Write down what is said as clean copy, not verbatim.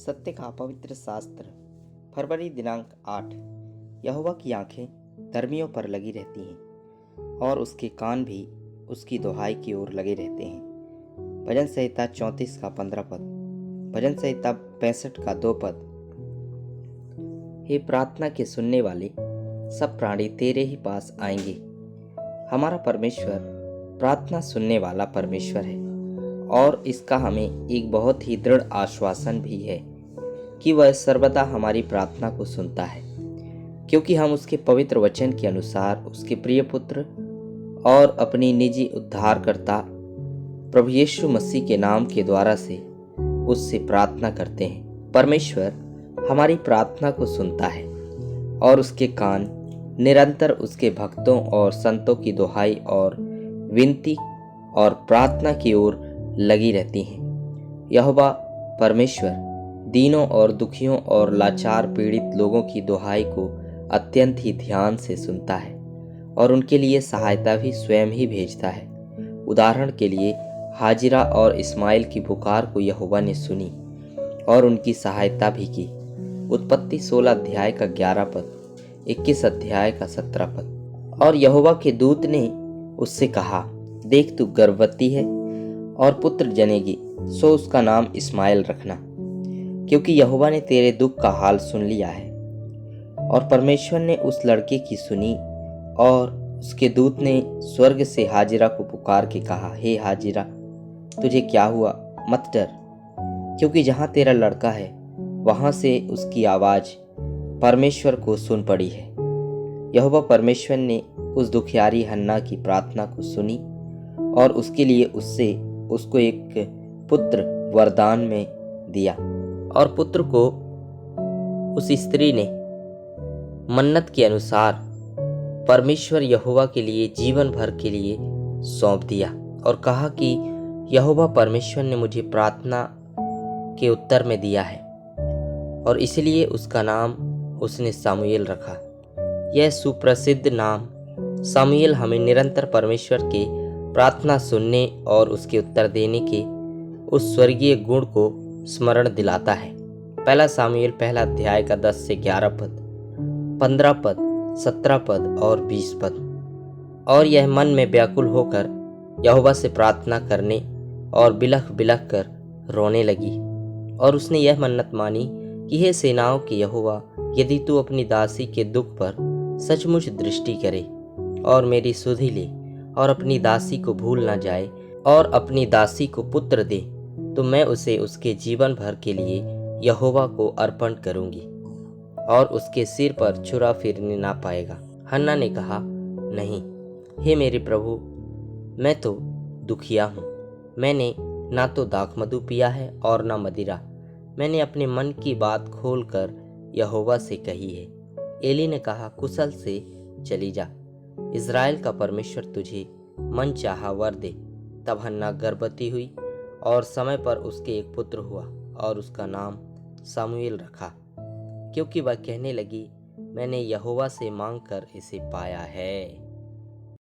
सत्य का पवित्र शास्त्र फरवरी दिनांक 8। यहोवा की आंखें धर्मियों पर लगी रहती हैं और उसके कान भी उसकी दुहाई की ओर लगे रहते हैं। भजन संहिता 34 का 15 पद, भजन संहिता 65 का 2 पद। हे प्रार्थना के सुनने वाले, सब प्राणी तेरे ही पास आएंगे। हमारा परमेश्वर प्रार्थना सुनने वाला परमेश्वर है और इसका हमें एक बहुत ही दृढ़ आश्वासन भी है कि वह सर्वदा हमारी प्रार्थना को सुनता है, क्योंकि हम उसके पवित्र वचन के अनुसार उसके प्रिय पुत्र और अपनी निजी उद्धारकर्ता प्रभु यीशु मसीह के नाम के द्वारा से उससे प्रार्थना करते हैं। परमेश्वर हमारी प्रार्थना को सुनता है और उसके कान निरंतर उसके भक्तों और संतों की दुहाई और विनती और प्रार्थना की ओर लगी रहती हैं। यहोवा परमेश्वर दीनों और दुखियों और लाचार पीड़ित लोगों की दुहाई को अत्यंत ही ध्यान से सुनता है और उनके लिए सहायता भी स्वयं ही भेजता है। उदाहरण के लिए हाजिरा और इस्माइल की पुकार को यहोवा ने सुनी और उनकी सहायता भी की। उत्पत्ति 16 अध्याय का 11 पद, 21 अध्याय का 17 पद। और यहोवा के दूत ने उससे कहा, देख तू गर्भवती है और पुत्र जनेगी, सो उसका नाम इस्माइल रखना, क्योंकि यहोवा ने तेरे दुख का हाल सुन लिया है। और परमेश्वर ने उस लड़के की सुनी और उसके दूत ने स्वर्ग से हाजिरा को पुकार के कहा, हे हाजिरा, तुझे क्या हुआ? मत डर, क्योंकि जहाँ तेरा लड़का है वहाँ से उसकी आवाज़ परमेश्वर को सुन पड़ी है। यहोवा परमेश्वर ने उस दुखियारी हन्ना की प्रार्थना को सुनी और उसके लिए उसको एक पुत्र वरदान में दिया। और पुत्र को उस स्त्री ने मन्नत के अनुसार परमेश्वर यहोवा के लिए जीवन भर के लिए सौंप दिया और कहा कि यहोवा परमेश्वर ने मुझे प्रार्थना के उत्तर में दिया है, और इसलिए उसका नाम उसने सामुएल रखा। यह सुप्रसिद्ध नाम सामुएल हमें निरंतर परमेश्वर के प्रार्थना सुनने और उसके उत्तर देने के उस स्वर्गीय गुण को स्मरण दिलाता है। पहला सामुएल पहला अध्याय का 10 से 11 पद, 15 पद, 17 पद और 20 पद। और यह मन में व्याकुल होकर यहोवा से प्रार्थना करने और बिलख बिलख कर रोने लगी। और उसने यह मन्नत मानी कि हे सेनाओं के यहोवा, यदि तू अपनी दासी के दुख पर सचमुच दृष्टि करे और मेरी सुधि ले और अपनी दासी को भूल ना जाए और अपनी दासी को पुत्र दे, तो मैं उसे उसके जीवन भर के लिए यहोवा को अर्पण करूंगी और उसके सिर पर छुरा फिरने ना पाएगा। हन्ना ने कहा, नहीं, हे मेरे प्रभु, मैं तो दुखिया हूँ। मैंने ना तो दाखमधु पिया है और ना मदिरा। मैंने अपने मन की बात खोलकर यहोवा से कही है। एली ने कहा, कुशल से चली जा, इज़राइल का परमेश्वर तुझे मन चाहा वर दे। तब हन्ना गर्भवती हुई और समय पर उसके एक पुत्र हुआ और उसका नाम सामुएल रखा, क्योंकि वह कहने लगी, मैंने यहोवा से मांग कर इसे पाया है।